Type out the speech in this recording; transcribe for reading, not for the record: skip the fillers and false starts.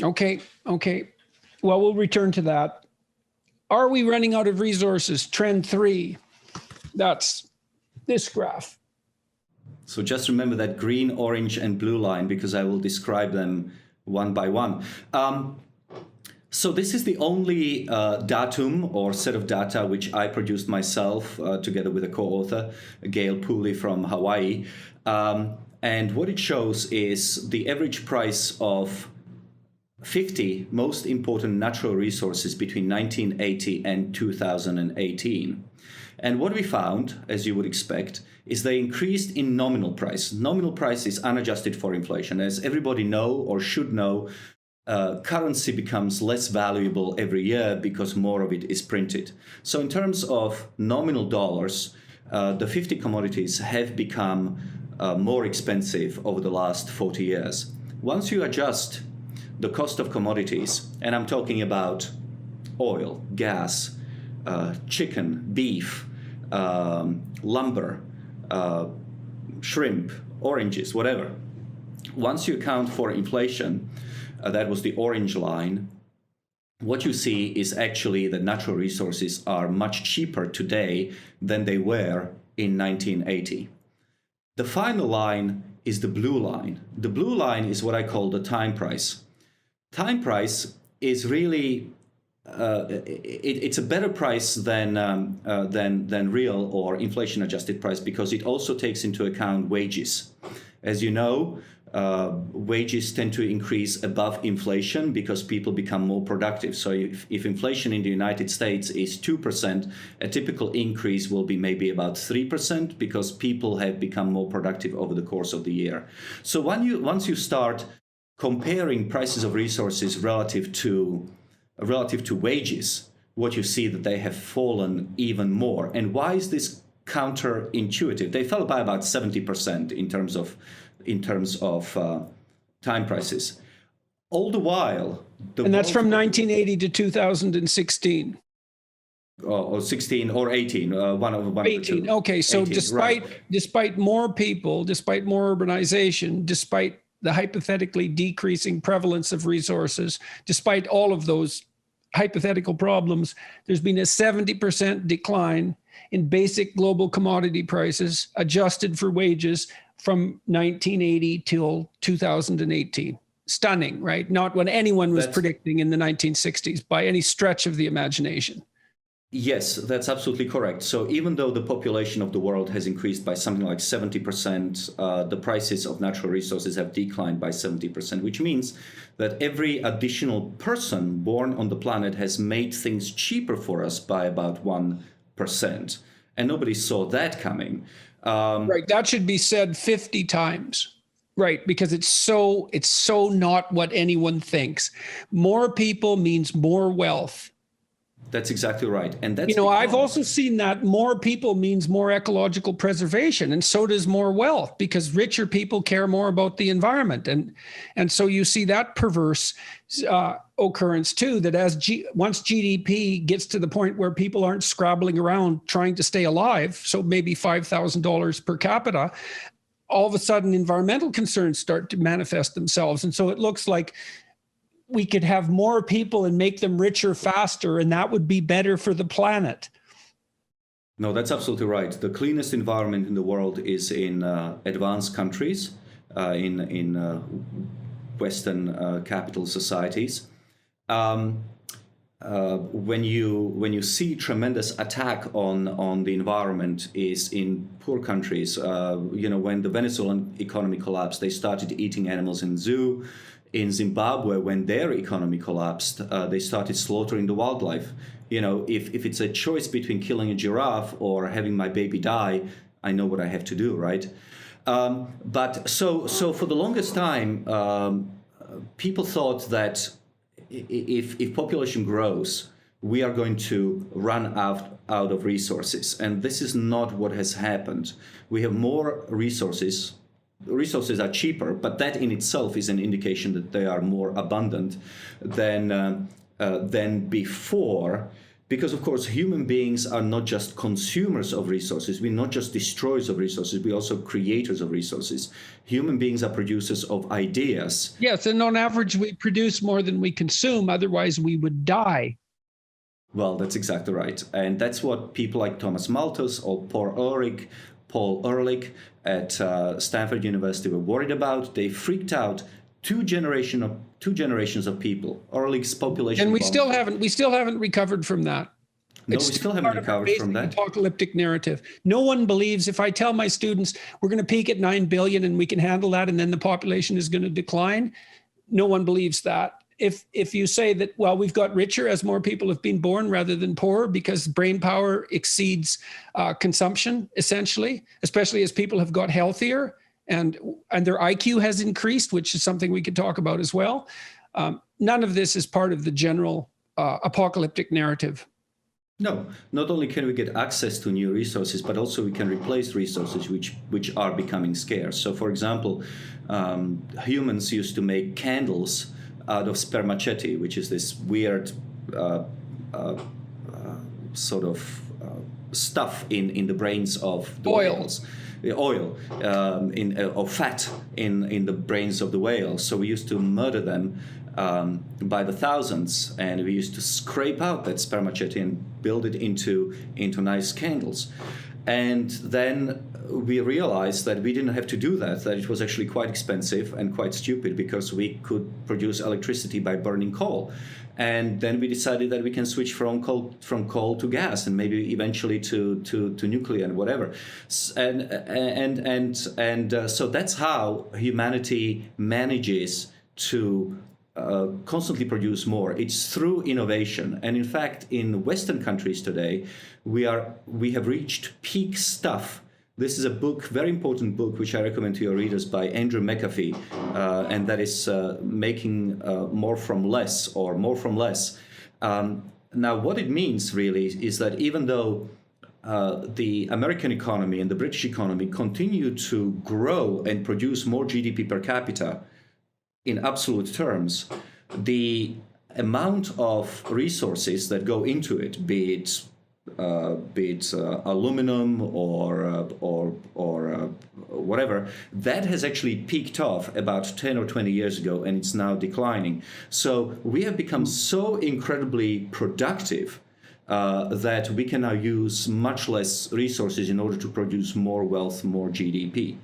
Okay. Okay. Well, we'll return to that. Are we running out of resources? Trend 3. That's this graph. So just remember that green, orange, and blue line, because I will describe them one by one. So this is the only datum or set of data which I produced myself together with a co-author, Gail Pooley from Hawaii. And what it shows is the average price of 50 most important natural resources between 1980 and 2018. And what we found, as you would expect, is they increased in nominal price. Nominal price is unadjusted for inflation. As everybody know or should know, currency becomes less valuable every year because more of it is printed. So in terms of nominal dollars, the 50 commodities have become more expensive over the last 40 years. Once you adjust the cost of commodities, and I'm talking about oil, gas, chicken, beef, lumber, shrimp, oranges, whatever. Once you account for inflation, that was the orange line, what you see is actually that natural resources are much cheaper today than they were in 1980. The final line is the blue line. The blue line is what I call the time price. Time price is really it's a better price than real or inflation-adjusted price because it also takes into account wages. As you know, wages tend to increase above inflation because people become more productive. So if inflation in the United States is 2%, a typical increase will be maybe about 3% because people have become more productive over the course of the year. So once you start comparing prices of resources relative to wages, what you see that they have fallen even more. And why is this counterintuitive? They fell by about 70% in terms of time prices. All the while, and that's from 1980 to 2016. Or 16 or 18, one of 18. Okay, so 18, despite more people, despite more urbanization, despite the hypothetically decreasing prevalence of resources, despite all of those hypothetical problems, there's been a 70% decline in basic global commodity prices adjusted for wages from 1980 till 2018. Stunning, right? Not what anyone was predicting in the 1960s by any stretch of the imagination. Yes, that's absolutely correct. So even though the population of the world has increased by something like 70%, the prices of natural resources have declined by 70%, which means that every additional person born on the planet has made things cheaper for us by about 1%. And nobody saw that coming. Right, that should be said 50 times. Right, because it's so not what anyone thinks. More people means more wealth. That's exactly right. And that's I've also seen that more people means more ecological preservation, and so does more wealth, because richer people care more about the environment. And so you see that perverse occurrence too, that once GDP gets to the point where people aren't scrabbling around trying to stay alive, so maybe $5,000 per capita, all of a sudden environmental concerns start to manifest themselves. And so it looks like we could have more people and make them richer faster, and that would be better for the planet. No, that's absolutely right. The cleanest environment in the world is in advanced countries, in Western capital societies. When you see tremendous attack on the environment is in poor countries. When the Venezuelan economy collapsed, they started eating animals in zoo. In Zimbabwe, when their economy collapsed, they started slaughtering the wildlife. If it's a choice between killing a giraffe or having my baby die, I know what I have to do, right? But so for the longest time, people thought that if population grows, we are going to run out of resources. And this is not what has happened. We have more resources. Resources are cheaper, but that in itself is an indication that they are more abundant than before, Because, of course, human beings are not just consumers of resources. We're not just destroyers of resources. We're also creators of resources. Human beings are producers of ideas. Yes, and on average, we produce more than we consume. Otherwise, we would die. Well, that's exactly right. And that's what people like Thomas Malthus or Paul Ehrlich at Stanford University were worried about. They freaked out two generations of people. Ehrlich's population. And we still haven't recovered from that. No, we still haven't recovered from that. Apocalyptic narrative. No one believes, if I tell my students we're going to peak at 9 billion and we can handle that and then the population is going to decline, no one believes that. If you say that, well, we've got richer as more people have been born rather than poorer because brain power exceeds consumption, essentially, especially as people have got healthier and their IQ has increased, which is something we could talk about as well. None of this is part of the general apocalyptic narrative. No, not only can we get access to new resources, but also we can replace resources which are becoming scarce. So, for example, humans used to make candles out of spermaceti, which is this weird sort of stuff in the brains of the whales. Oil or fat in the brains of the whales. So we used to murder them by the thousands, and we used to scrape out that spermaceti and build it into nice candles. And then we realized that we didn't have to do that it was actually quite expensive and quite stupid because we could produce electricity by burning coal. And then we decided that we can switch from coal to gas and maybe eventually to nuclear and whatever. And so that's how humanity manages to constantly produce more. It's through innovation. And in fact, in Western countries today, we have reached peak stuff. This is a book, very important book, which I recommend to your readers, by Andrew McAfee, and that is making more from less, or more from less. Now, what it means really is that even though the American economy and the British economy continue to grow and produce more GDP per capita in absolute terms, the amount of resources that go into it, be it aluminum or whatever, that has actually peaked off about 10 or 20 years ago, and it's now declining. So we have become so incredibly productive that we can now use much less resources in order to produce more wealth, more GDP.